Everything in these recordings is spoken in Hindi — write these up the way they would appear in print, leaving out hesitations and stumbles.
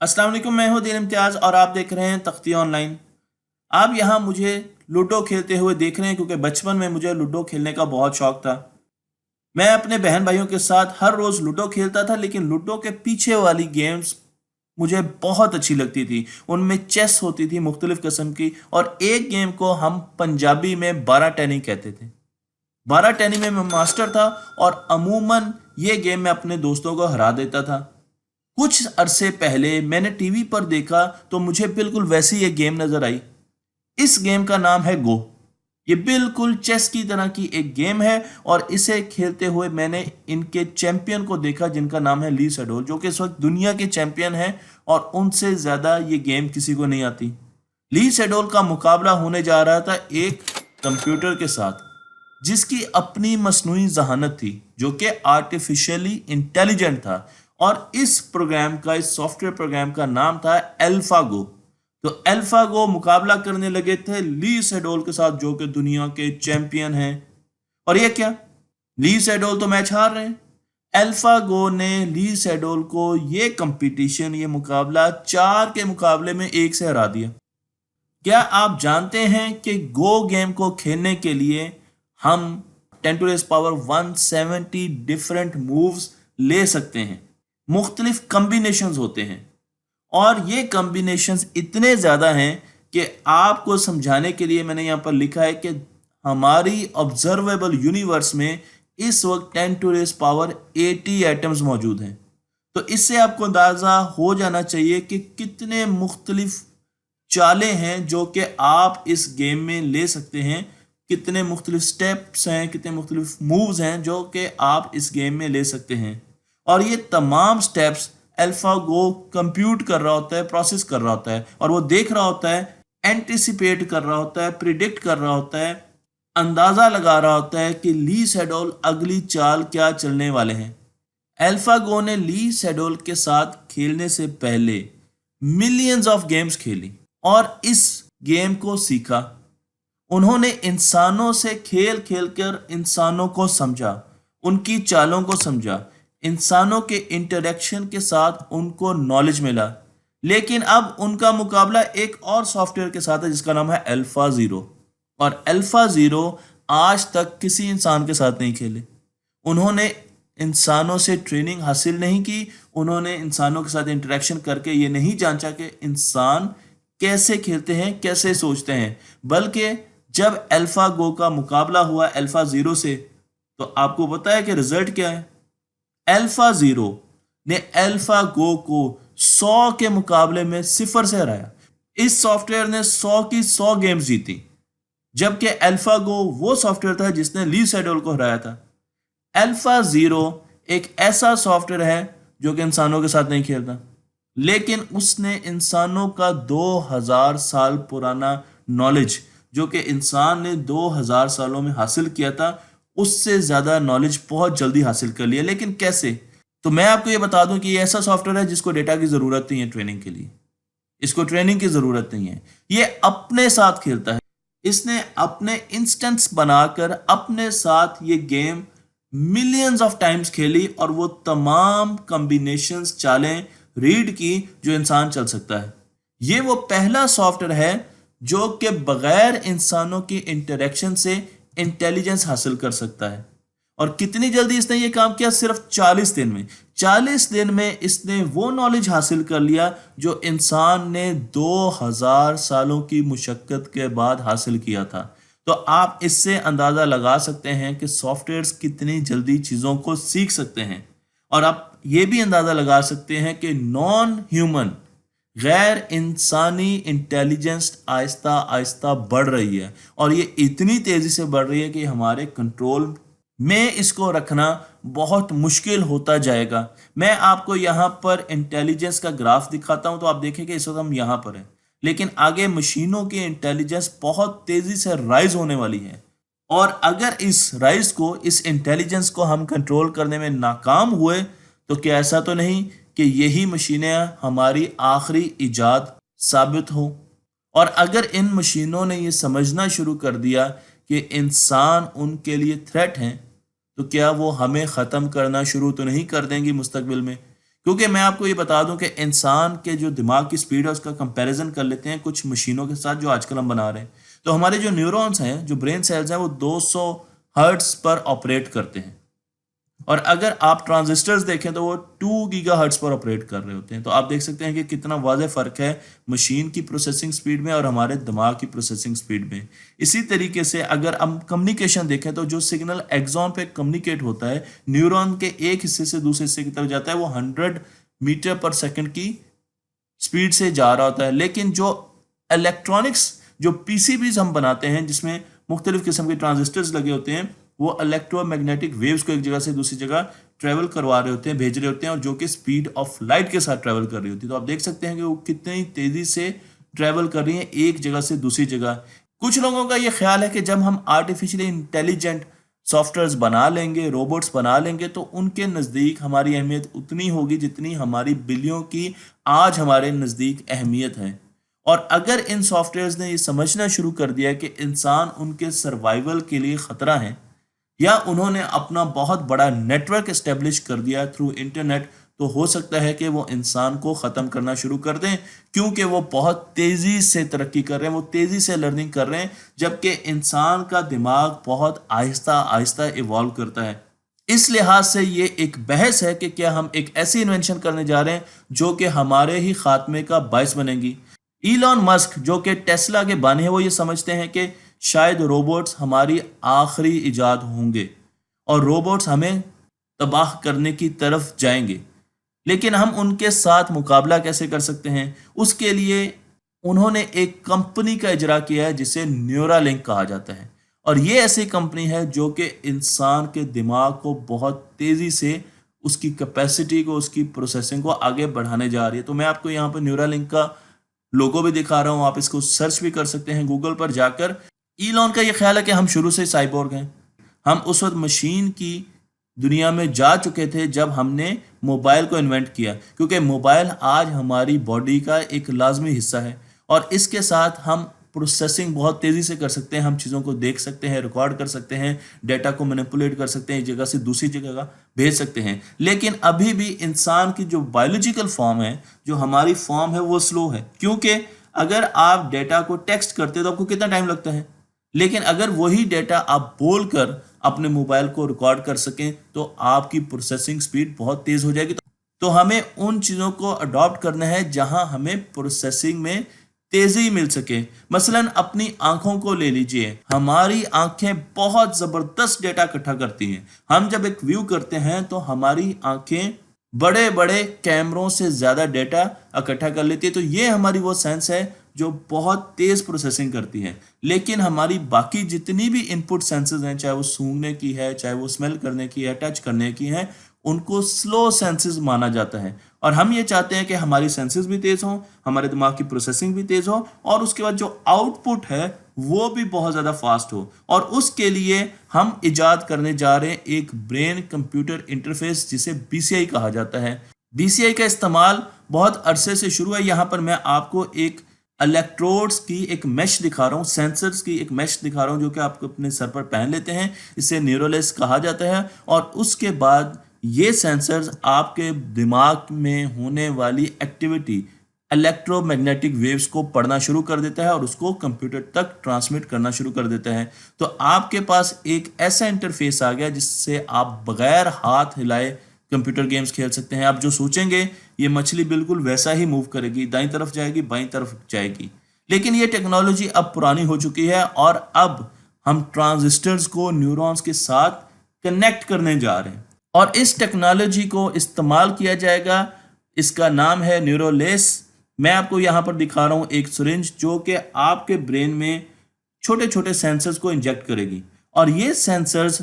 अस्सलाम वालेकुम, मैं हूं दीन इम्तियाज़ और आप देख रहे हैं तख्ती ऑनलाइन। आप यहां मुझे लूडो खेलते हुए देख रहे हैं क्योंकि बचपन में मुझे लूडो खेलने का बहुत शौक था। मैं अपने बहन भाइयों के साथ हर रोज़ लूडो खेलता था, लेकिन लूडो के पीछे वाली गेम्स मुझे बहुत अच्छी लगती थी। उनमें चेस होती थी मुख्तलिफ किस्म की, और एक गेम को हम पंजाबी में बारह टैनी कहते थे। बारह टैनी में मैं मास्टर था और अमूमन ये गेम मैं अपने दोस्तों को हरा देता था। कुछ अरसे पहले मैंने टीवी पर देखा तो मुझे बिल्कुल वैसी ये गेम नजर आई। इस गेम का नाम है गो। ये बिल्कुल चेस की तरह की एक गेम है, और इसे खेलते हुए मैंने इनके चैंपियन को देखा जिनका नाम है ली सेडोल, जो कि इस वक्त दुनिया के चैंपियन हैं और उनसे ज्यादा ये गेम किसी को नहीं आती। ली सेडोल का मुकाबला होने जा रहा था एक कंप्यूटर के साथ जिसकी अपनी मसनूई जहानत थी, जो कि आर्टिफिशियली इंटेलिजेंट था। और इस सॉफ्टवेयर प्रोग्राम का नाम था एल्फागो। तो एल्फागो मुकाबला करने लगे थे ली सेडोल के साथ, जो कि दुनिया के चैंपियन हैं। और ये क्या, ली सेडोल तो मैच हार रहे हैं। एल्फागो ने ली सेडोल को ये मुकाबला चार के मुकाबले में एक से हरा दिया। क्या आप जानते हैं कि गो गेम को खेलने के लिए हम 10 to raise power 170 different moves ले सकते हैं। मुख्तलिफ कम्बिनेशंस होते हैं, और ये कम्बिनेशंस इतने ज़्यादा हैं कि आपको समझाने के लिए मैंने यहाँ पर लिखा है कि हमारी ऑब्जर्वेबल यूनिवर्स में इस वक्त 10 टू रेस पावर 80 एटम्स मौजूद हैं। तो इससे आपको अंदाज़ा हो जाना चाहिए कि कितने मुख्तलिफ चालें हैं जो कि आप इस गेम में ले सकते हैं, कितने मुख्तलिफ स्टेप्स हैं, कितने मुख्तलिफ मूव्स हैं जो कि आप इस गेम में ले सकते हैं। और ये तमाम स्टेप्स अल्फागो कंप्यूट कर रहा होता है, प्रोसेस कर रहा होता है, और वो देख रहा होता है, एंटिसिपेट कर रहा होता है, प्रिडिक्ट कर रहा होता है, अंदाज़ा लगा रहा होता है कि ली सेडोल अगली चाल क्या चलने वाले हैं। अल्फागो ने ली सेडोल के साथ खेलने से पहले मिलियंस ऑफ गेम्स खेली और इस गेम को सीखा। उन्होंने इंसानों से खेल खेल कर इंसानों को समझा, उनकी चालों को समझा, इंसानों के इंटरेक्शन के साथ उनको नॉलेज मिला। लेकिन अब उनका मुकाबला एक और सॉफ्टवेयर के साथ है जिसका नाम है अल्फा ज़ीरो। और अल्फा ज़ीरो आज तक किसी इंसान के साथ नहीं खेले। उन्होंने इंसानों से ट्रेनिंग हासिल नहीं की, उन्होंने इंसानों के साथ इंटरेक्शन करके ये नहीं जांचा कि इंसान कैसे खेलते हैं, कैसे सोचते हैं। बल्कि जब अल्फा गो का मुकाबला हुआ अल्फा ज़ीरो से, तो आपको पता है कि रिजल्ट क्या है। अल्फा ज़ीरो ने अल्फा गो को 100 के मुकाबले में 0 से हराया। इस सॉफ्टवेयर ने 100 की 100 गेम्स जीती, जबकि अल्फा गो वो सॉफ्टवेयर था जिसने ली सेडोल को हराया था। अल्फा ज़ीरो एक ऐसा सॉफ्टवेयर है जो कि इंसानों के साथ नहीं खेलता, लेकिन उसने इंसानों का 2000 साल पुराना नॉलेज, जो कि इंसान ने 2000 सालों में हासिल किया था, उससे ज़्यादा नॉलेज बहुत जल्दी हासिल कर लिया। लेकिन कैसे? तो मैं आपको ये बता दूं कि ये ऐसा सॉफ्टवेयर है जिसको डेटा की ज़रूरत नहीं है ट्रेनिंग के लिए। इसको ट्रेनिंग की ज़रूरत नहीं है, ये अपने साथ खेलता है। इसने अपने इंस्टेंस बनाकर अपने साथ ये गेम मिलियंस ऑफ टाइम्स खेली, और वो तमाम कॉम्बिनेशंस, चालें रीड की जो इंसान चल सकता है। ये वो पहला सॉफ्टवेयर है जो कि बगैर इंसानों की इंटरेक्शन से इंटेलिजेंस हासिल कर सकता है। और कितनी जल्दी इसने ये काम किया? सिर्फ 40 दिन में। 40 दिन में इसने वो नॉलेज हासिल कर लिया जो इंसान ने 2000 सालों की मुशक्कत के बाद हासिल किया था। तो आप इससे अंदाज़ा लगा सकते हैं कि सॉफ्टवेयर्स कितनी जल्दी चीज़ों को सीख सकते हैं। और आप ये भी अंदाज़ा लगा सकते हैं कि नॉन ह्यूमन, गैर इंसानी इंटेलिजेंस आहिस्ता आहिस्ता बढ़ रही है, और ये इतनी तेज़ी से बढ़ रही है कि हमारे कंट्रोल में इसको रखना बहुत मुश्किल होता जाएगा। मैं आपको यहाँ पर इंटेलिजेंस का ग्राफ दिखाता हूँ, तो आप देखें कि इस वक्त हम यहाँ पर हैं, लेकिन आगे मशीनों की इंटेलिजेंस बहुत तेज़ी से राइज होने वाली है। और अगर इस इंटेलिजेंस को हम कंट्रोल करने में नाकाम हुए, तो क्या ऐसा तो नहीं कि यही मशीनें हमारी आखिरी इजाद साबित हो? और अगर इन मशीनों ने ये समझना शुरू कर दिया कि इंसान उनके लिए थ्रेट हैं, तो क्या वो हमें ख़त्म करना शुरू तो नहीं कर देंगी मुस्तकबिल में? क्योंकि मैं आपको ये बता दूं कि इंसान के जो दिमाग की स्पीड है उसका कंपैरिजन कर लेते हैं कुछ मशीनों के साथ जो आजकल हम बना रहे हैं। तो हमारे जो न्यूरॉन्स हैं, जो ब्रेन सेल्स हैं, वो 200 हर्ट्ज पर ऑपरेट करते हैं। और अगर आप ट्रांजिस्टर्स देखें तो वो 2 गीगाहर्ट्ज पर ऑपरेट कर रहे होते हैं। तो आप देख सकते हैं कि कितना वाज़ेह फ़र्क है मशीन की प्रोसेसिंग स्पीड में और हमारे दिमाग की प्रोसेसिंग स्पीड में। इसी तरीके से अगर हम कम्युनिकेशन देखें तो जो सिग्नल एक्सॉन पे कम्युनिकेट होता है, न्यूरॉन के एक हिस्से से दूसरे हिस्से की तरफ जाता है, वो 100 मीटर पर सेकंड की स्पीड से जा रहा होता है। लेकिन जो इलेक्ट्रॉनिक्स, जो पीसीबीज हम बनाते हैं जिसमें मुख्तलिफ किस्म के ट्रांजिस्टर्स लगे होते हैं, वो इलेक्ट्रोमैग्नेटिक वेव्स को एक जगह से दूसरी जगह ट्रेवल करवा रहे होते हैं, भेज रहे होते हैं, और जो कि स्पीड ऑफ लाइट के साथ ट्रेवल कर रही होती है। तो आप देख सकते हैं कि वो कितनी तेजी से ट्रेवल कर रही है एक जगह से दूसरी जगह। कुछ लोगों का ये ख्याल है कि जब हम आर्टिफिशियली इंटेलिजेंट सॉफ्टवेयर्स बना लेंगे, रोबोट्स बना लेंगे, तो उनके नज़दीक हमारी अहमियत उतनी होगी जितनी हमारी बिल्लियों की आज हमारे नज़दीक अहमियत है। और अगर इन सॉफ्टवेयर्स ने ये समझना शुरू कर दिया कि इंसान उनके सर्वाइवल के लिए ख़तरा है, या उन्होंने अपना बहुत बड़ा नेटवर्क इस्टेब्लिश कर दिया थ्रू इंटरनेट, तो हो सकता है कि वो इंसान को ख़त्म करना शुरू कर दें, क्योंकि वो बहुत तेज़ी से तरक्की कर रहे हैं, वो तेज़ी से लर्निंग कर रहे हैं, जबकि इंसान का दिमाग बहुत आहिस्ता आहिस्ता इवॉल्व करता है। इस लिहाज से ये एक बहस है कि क्या हम एक ऐसी इन्वेंशन करने जा रहे हैं जो कि हमारे ही खात्मे का बायस बनेगी। ईलॉन मस्क, जो कि टेस्ला के बानी है, वो ये समझते हैं कि शायद रोबोट्स हमारी आखिरी इजाद होंगे और रोबोट्स हमें तबाह करने की तरफ जाएंगे। लेकिन हम उनके साथ मुकाबला कैसे कर सकते हैं? उसके लिए उन्होंने एक कंपनी का इजरा किया है जिसे न्यूरालिंक कहा जाता है। और ये ऐसी कंपनी है जो कि इंसान के दिमाग को बहुत तेज़ी से, उसकी कैपेसिटी को, उसकी प्रोसेसिंग को आगे बढ़ाने जा रही है। तो मैं आपको यहाँ पर न्यूरालिंक का लोगो भी दिखा रहा हूँ, आप इसको सर्च भी कर सकते हैं गूगल पर जाकर। ईलॉन का ये ख्याल है कि हम शुरू से साइबोर्ग हैं। हम उस वक्त मशीन की दुनिया में जा चुके थे जब हमने मोबाइल को इन्वेंट किया, क्योंकि मोबाइल आज हमारी बॉडी का एक लाजमी हिस्सा है और इसके साथ हम प्रोसेसिंग बहुत तेज़ी से कर सकते हैं। हम चीज़ों को देख सकते हैं, रिकॉर्ड कर सकते हैं, डेटा को मैनिपुलेट कर सकते हैं, एक जगह से दूसरी जगह भेज सकते हैं। लेकिन अभी भी इंसान की जो बायोलॉजिकल फॉर्म है, जो हमारी फॉर्म है, वो स्लो है, क्योंकि अगर आप डेटा को टेक्स्ट करते हो तो आपको कितना टाइम लगता है, लेकिन अगर वही डेटा आप बोलकर अपने मोबाइल को रिकॉर्ड कर सकें तो आपकी प्रोसेसिंग स्पीड बहुत तेज़ हो जाएगी। तो हमें उन चीज़ों को अडॉप्ट करना है जहां हमें प्रोसेसिंग में तेज़ी मिल सके। मसलन अपनी आंखों को ले लीजिए, हमारी आंखें बहुत ज़बरदस्त डेटा इकट्ठा करती हैं। हम जब एक व्यू करते हैं तो हमारी आंखें बड़े बड़े कैमरों से ज़्यादा डेटा इकट्ठा कर लेती है। तो ये हमारी वो सेंस है जो बहुत तेज़ प्रोसेसिंग करती है। लेकिन हमारी बाकी जितनी भी इनपुट सेंसेस हैं, चाहे वो सूंघने की है, चाहे वो स्मेल करने की है, टच करने की है, उनको स्लो सेंसेस माना जाता है। और हम ये चाहते हैं कि हमारी सेंसेस भी तेज़ हों, हमारे दिमाग की प्रोसेसिंग भी तेज़ हो, और उसके बाद जो आउटपुट है वो भी बहुत ज़्यादा फास्ट हो। और उसके लिए हम इजाद करने जा रहे हैं एक ब्रेन कंप्यूटर इंटरफेस जिसे बीसीआई कहा जाता है। बीसीआई का इस्तेमाल बहुत अरसे से शुरू है। यहाँ पर मैं आपको एक इलेक्ट्रोड्स की एक मैश दिखा रहा हूँ, सेंसर्स की एक मैश दिखा रहा हूँ जो कि आप अपने सर पर पहन लेते हैं। इसे न्यूरोलेस कहा जाता है। और उसके बाद ये सेंसर्स आपके दिमाग में होने वाली एक्टिविटी, इलेक्ट्रोमैग्नेटिक वेव्स को पढ़ना शुरू कर देता है और उसको कंप्यूटर तक ट्रांसमिट करना शुरू कर देता है। तो आपके पास एक ऐसा इंटरफेस आ गया जिससे आप बगैर हाथ हिलाए कंप्यूटर गेम्स खेल सकते हैं। आप जो सोचेंगे ये मछली बिल्कुल वैसा ही मूव करेगी, दाईं तरफ जाएगी, बाईं तरफ जाएगी। लेकिन ये टेक्नोलॉजी अब पुरानी हो चुकी है और अब हम ट्रांजिस्टर्स को न्यूरॉन्स के साथ कनेक्ट करने जा रहे हैं और इस टेक्नोलॉजी को इस्तेमाल किया जाएगा। इसका नाम है न्यूरोलेस। मैं आपको यहाँ पर दिखा रहा हूँ एक सिरिंज जो कि आपके ब्रेन में छोटे छोटे सेंसर्स को इंजेक्ट करेगी और ये सेंसर्स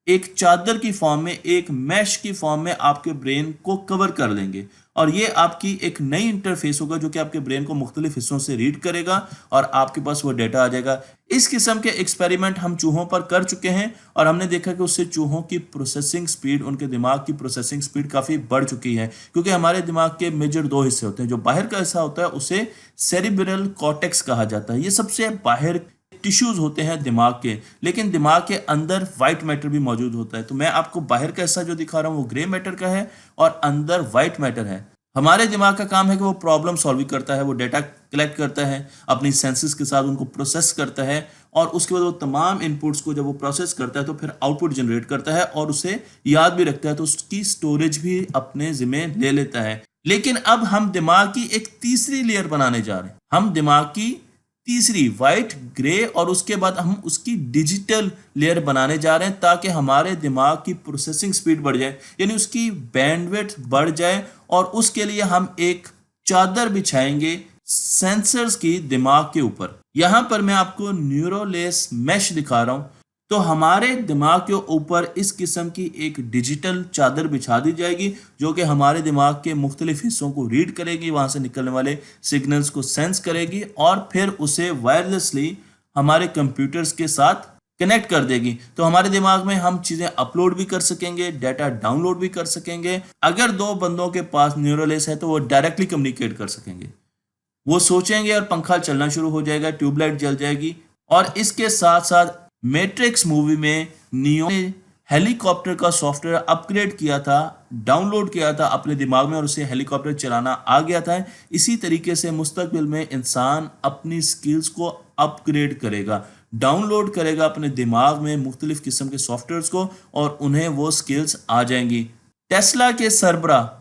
एक चादर की फॉर्म में, एक मैश की फॉर्म में आपके ब्रेन को कवर कर लेंगे और ये आपकी एक नई इंटरफेस होगा जो कि आपके ब्रेन को मुख्तलिफ हिस्सों से रीड करेगा और आपके पास वो डेटा आ जाएगा। इस किस्म के एक्सपेरिमेंट हम चूहों पर कर चुके हैं और हमने देखा कि उससे चूहों की प्रोसेसिंग स्पीड, उनके दिमाग की प्रोसेसिंग स्पीड काफ़ी बढ़ चुकी है, क्योंकि हमारे दिमाग के मेजर दो हिस्से होते हैं। जो बाहर का हिस्सा होता है उसे सेरिब्रल कॉर्टेक्स कहा जाता है। ये सबसे बाहर टिश्यूज होते हैं दिमाग के, लेकिन दिमाग के अंदर वाइट मैटर भी मौजूद होता है। तो मैं आपको बाहर का हिस्सा जो दिखा रहा हूँ वो ग्रे मैटर का है और अंदर वाइट मैटर है। हमारे दिमाग का काम है कि वो प्रॉब्लम सॉल्व करता है, वो डेटा कलेक्ट करता है, अपनी सेंसेस के साथ उनको प्रोसेस करता है और उसके बाद वो तमाम इनपुट्स को जब वो प्रोसेस करता है तो फिर आउटपुट जनरेट करता है और उसे याद भी रखता है, तो उसकी स्टोरेज भी अपने जिम्मे ले लेता है। लेकिन अब हम दिमाग की एक तीसरी लेयर बनाने जा रहे हैं। हम दिमाग की तीसरी वाइट, ग्रे और उसके बाद हम उसकी डिजिटल लेयर बनाने जा रहे हैं ताकि हमारे दिमाग की प्रोसेसिंग स्पीड बढ़ जाए, यानी उसकी बैंडविड्थ बढ़ जाए। और उसके लिए हम एक चादर बिछाएंगे सेंसर्स की दिमाग के ऊपर। यहां पर मैं आपको न्यूरोलेस मैश दिखा रहा हूं। तो हमारे दिमाग के ऊपर इस किस्म की एक डिजिटल चादर बिछा दी जाएगी जो कि हमारे दिमाग के मुख्तलिफ हिस्सों को रीड करेगी, वहां से निकलने वाले सिग्नल्स को सेंस करेगी और फिर उसे वायरलेसली हमारे कंप्यूटर्स के साथ कनेक्ट कर देगी। तो हमारे दिमाग में हम चीजें अपलोड भी कर सकेंगे, डाटा डाउनलोड भी कर सकेंगे। अगर दो बंदों के पास न्यूरोलेस है तो वो डायरेक्टली कम्युनिकेट कर सकेंगे। वो सोचेंगे और पंखा चलना शुरू हो जाएगा, ट्यूबलाइट जल जाएगी। और इसके साथ साथ मैट्रिक्स मूवी में नियो ने हेलीकॉप्टर का सॉफ्टवेयर अपग्रेड किया था, डाउनलोड किया था अपने दिमाग में और उसे हेलीकॉप्टर चलाना आ गया था। इसी तरीके से मुस्तकबिल में इंसान अपनी स्किल्स को अपग्रेड करेगा, डाउनलोड करेगा अपने दिमाग में मुख्तलिफ किस्म के सॉफ्टवेयर्स को और उन्हें वो स्किल्स आ जाएंगी। टेस्ला के सरबराह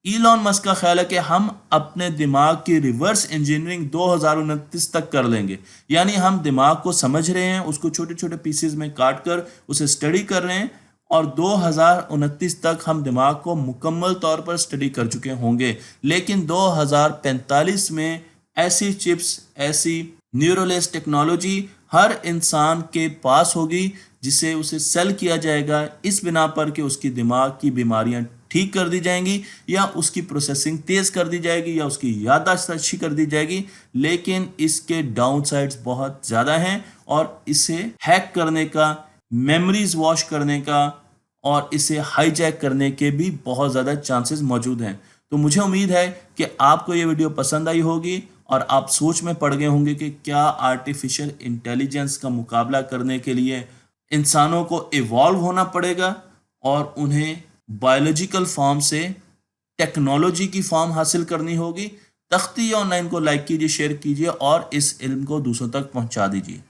इलॉन मस्क का ख्याल है कि हम अपने दिमाग की रिवर्स इंजीनियरिंग 2029 तक कर लेंगे, यानी हम दिमाग को समझ रहे हैं, उसको छोटे छोटे पीसेस में काट कर उसे स्टडी कर रहे हैं और 2029 तक हम दिमाग को मुकम्मल तौर पर स्टडी कर चुके होंगे। लेकिन 2045 में ऐसी चिप्स, ऐसी न्यूरोलेस टेक्नोलॉजी हर इंसान के पास होगी जिसे उसे सेल किया जाएगा इस बिना पर कि उसकी दिमाग की बीमारियां ठीक कर दी जाएंगी या उसकी प्रोसेसिंग तेज कर दी जाएगी या उसकी याददाश्त अच्छी कर दी जाएगी। लेकिन इसके डाउन साइड्स बहुत ज़्यादा हैं और इसे हैक करने का, मेमोरीज वॉश करने का और इसे हाईजैक करने के भी बहुत ज़्यादा चांसेस मौजूद हैं। तो मुझे उम्मीद है कि आपको ये वीडियो पसंद आई होगी और आप सोच में पड़ गए होंगे कि क्या आर्टिफिशियल इंटेलिजेंस का मुकाबला करने के लिए इंसानों को इवॉल्व होना पड़ेगा और उन्हें बायोलॉजिकल फॉर्म से टेक्नोलॉजी की फॉर्म हासिल करनी होगी। तख्ती ऑनलाइन को लाइक कीजिए, शेयर कीजिए और इस इल्म को दूसरों तक पहुंचा दीजिए।